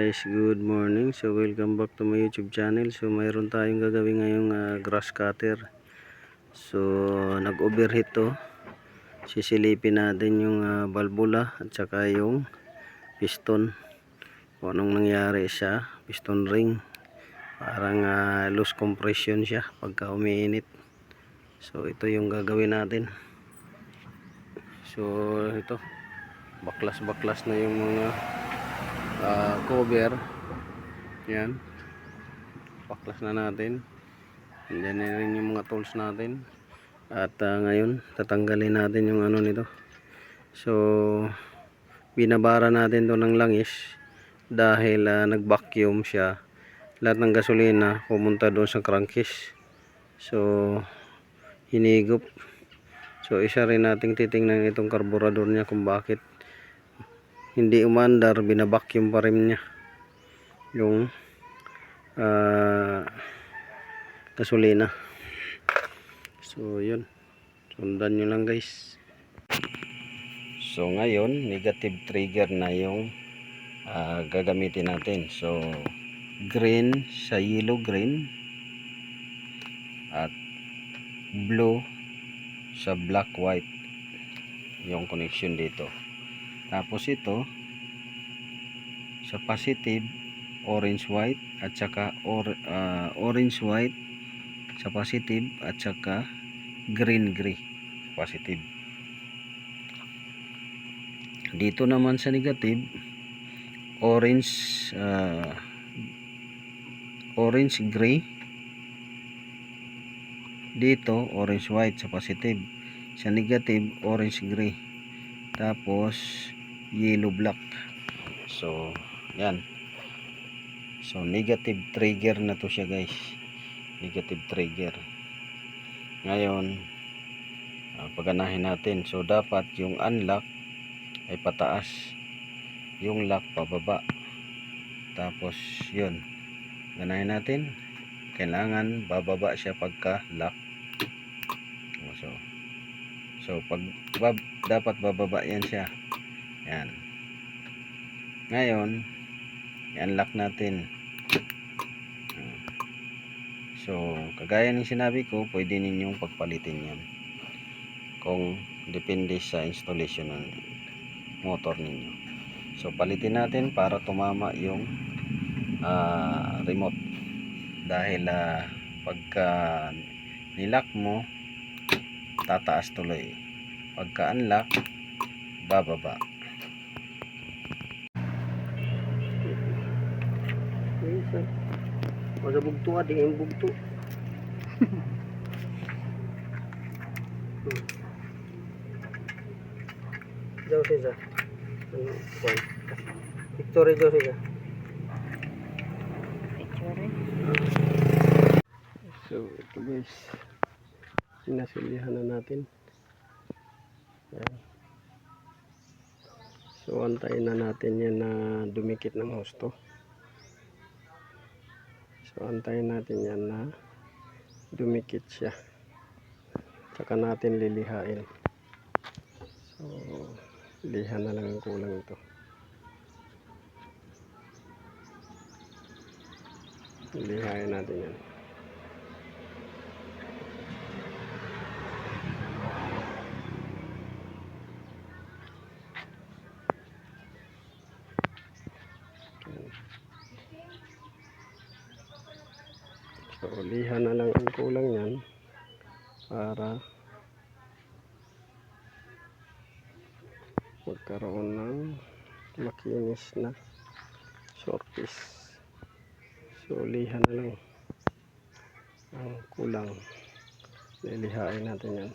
guys, good morning. So welcome back to my YouTube channel. So mayroon tayong gagawin ngayong grass cutter. So nag-overheat to. Sisilipin natin yung valvula at saka yung piston. Kung anong nangyari sa piston ring. Parang loose compression siya pagka umiinit. So ito yung gagawin natin. So ito, baklas-baklas na yung mga cover. Yan, baklas na natin. Diyan na rin yung mga tools natin. At ngayon tatanggalin natin yung ano nito. So binabara natin to ng langis dahil nag-vacuum siya. Lahat ng gasolina pumunta doon sa crankcase. So hinigop. So isa rin nating titingnan itong karburador niya kung bakit hindi umandar, binabacuum pa rin niya yung gasolina. So yun, sundan nyo lang guys. So ngayon negative trigger na yung gagamitin natin. So green sa yellow green at blue sa black white yung connection dito. Tapos ito sa positive orange white at saka orange white sa positive at saka green gray positive. Dito naman sa negative orange orange gray, dito orange white sa positive, sa negative orange gray, tapos yellow black. So yan. So negative trigger na to siya guys, negative trigger. Ngayon paganahin natin. So dapat yung unlock ay pataas, yung lock pababa. Tapos yun, ganahin natin, kailangan bababa siya pagka lock. So pag dapat bababa yan siya. Yan. Ngayon i-unlock natin. So kagaya ng sinabi ko, pwede ninyong pagpalitin yan kung depende sa installation ng motor ninyo. So palitin natin para tumama yung remote, dahil pagka nilock mo tataas tuloy, pagka unlock bababa. Wala bugto di yung bugto. Jauh saja. Victoria jauh saja. So ito guys, sinasilihan na natin. Ayan. So antayin na natin yan na dumikit ng husto. So antayin natin yan na dumikit siya, saka natin lilihain. So liha na lang ang kulang ito. Lihain natin yan. So liha na lang ang kulang yan para magkaroon ng makinis na surface. So liha na lang ang kulang, lilihain natin yan.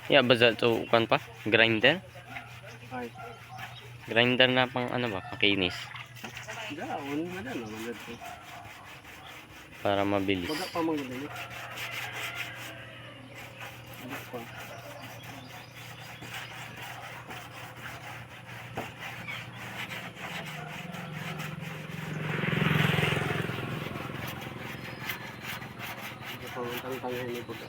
Ya, baza to kan pa? Grinder? Ay. Grinder na pang ano ba? Pakinis. Daon, wala naman dito. Para mabilis. Wala pa magdali. Wala pa. tangtangay ni Buda.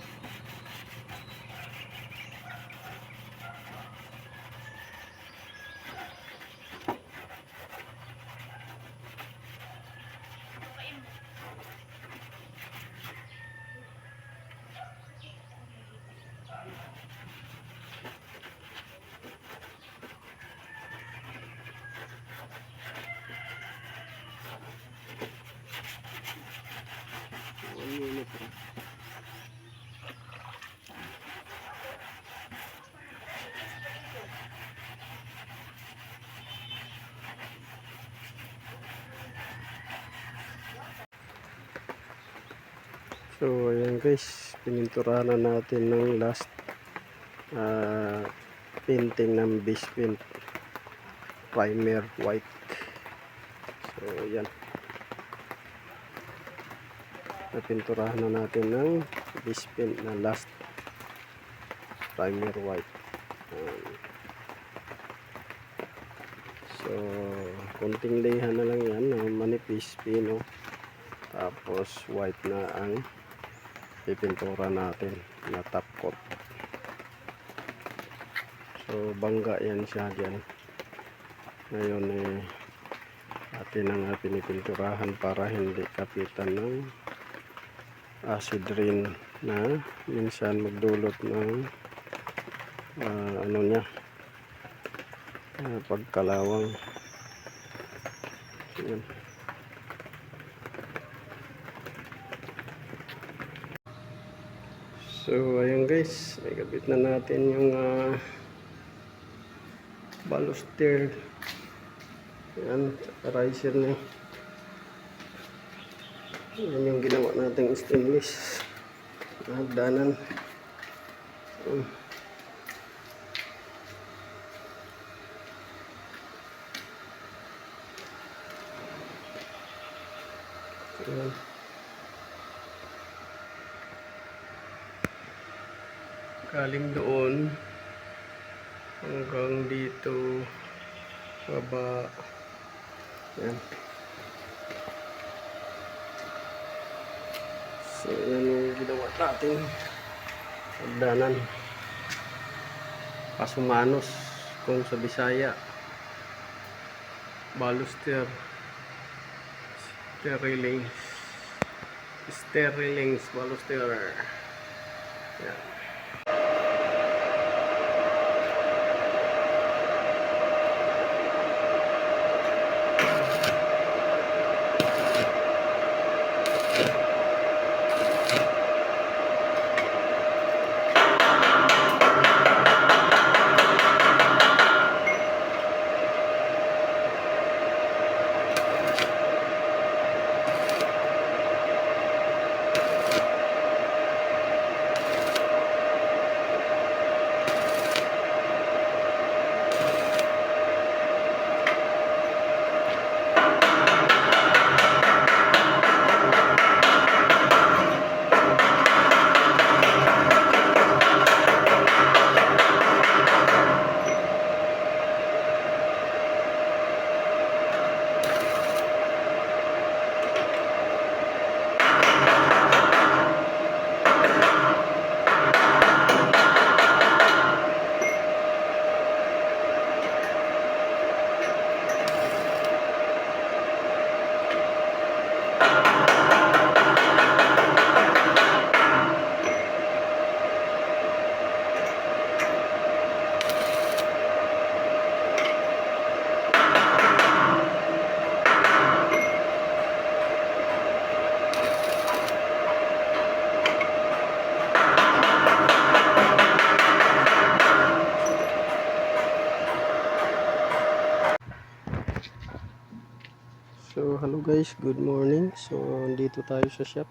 So ayan guys, pininturahan na natin ng last painting ng base paint primer white. So ayan, napinturahan na natin ng base paint na last primer white. So konting layhan na lang yan ng manipis pino, tapos white na ang pipintura natin na top coat. So bangga yan siya dyan. Ngayon atin ang pinipinturahan para hindi kapitan ng acid rain na minsan magdulot ng ano niya, pagkalawang. Yan. So ayan guys, ikabit na natin yung baluster. Yan, riser na. Yan yung ginawa nating stainless na hagdanan. Yan. Galing doon hanggang dito baba. Yan. So yan yung ginawa natin hagdanan, pasumanos kung sa Bisaya, baluster, sterlings, baluster. Yan. So hello guys, good morning. So dito tayo sa shop.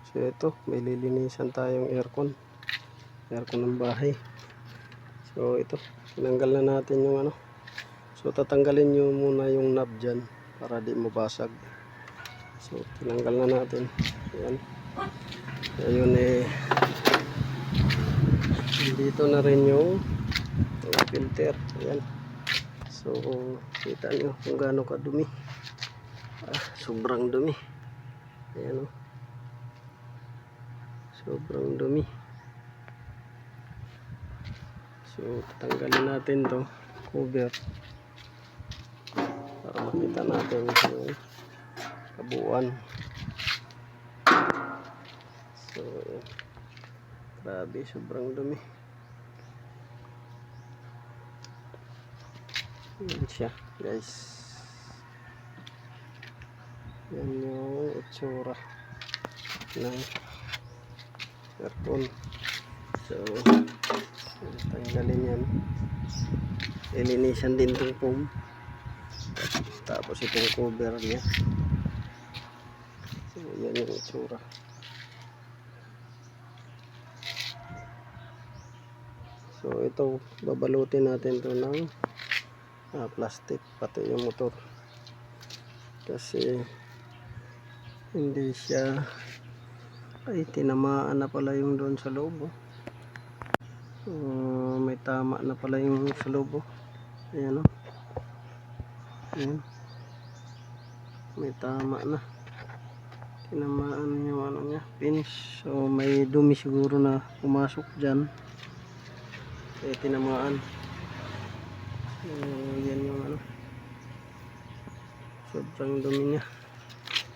So ito, may lilinisan tayong aircon ng bahay. So ito, tinanggal na natin yung ano. So tatanggalin nyo muna yung knob dyan para di mabasag. So tinanggal na natin. Ayan. Ayun dito na rin yung filter. Ayan. So kita nyo kung gaano kadumi. Sobrang dumi. Ayan o. Sobrang dumi. So tatanggalin natin to cover para makita natin yung kabuuan. So grabe, sobrang dumi. Yan siya guys. Yan yung itsura ng aircon. So tanggalin yan, ilinisan din itong foam, tapos itong cover niya. So yan yung itsura. So ito, babalutin natin to ng plastic, pati yung motor, kasi hindi siya, ay tinamaan na pala yung doon sa loob. May tama na pala yung sa loob. Ayan o. Ayan. May tama na. Tinamaan yung ano niya, pins. So may dumi siguro na pumasok dyan. Kaya tinamaan. Yan yung ano. Sobrang dumi niya.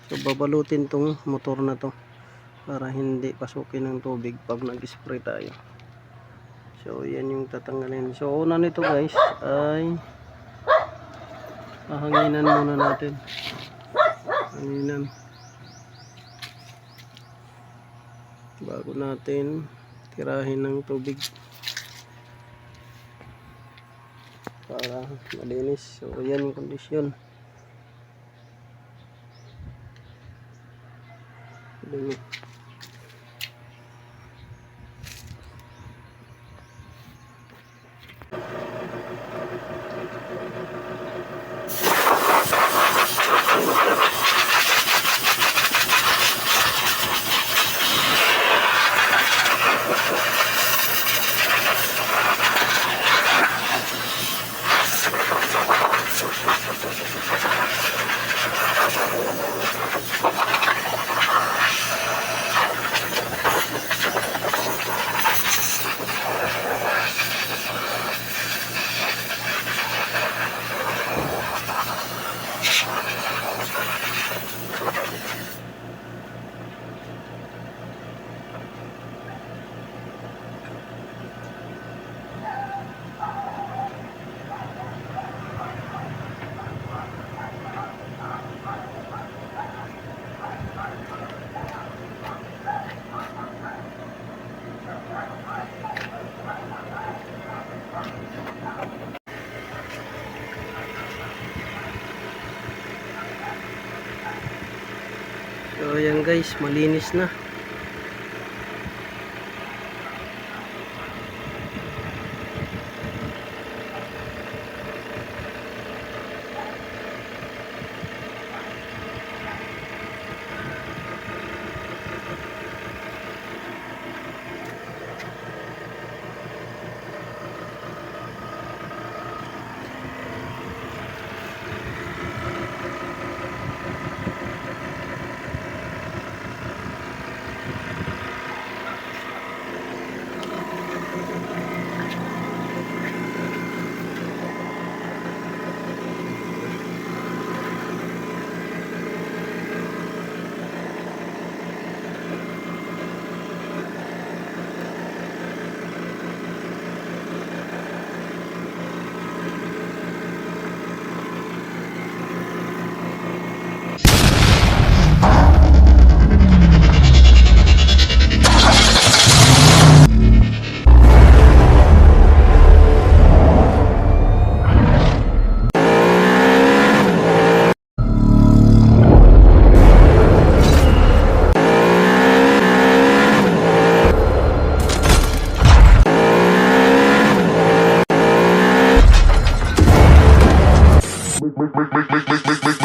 So babalutin tong motor na to para hindi pasukin ng tubig pag nag-spray tayo. So yan yung tatanggalin. So una nito guys ay hanginan muna natin. Hanginan bago natin tirahin ng tubig para malinis. So yan yung kondisyon. Dumi. So ayan guys, malinis na. Make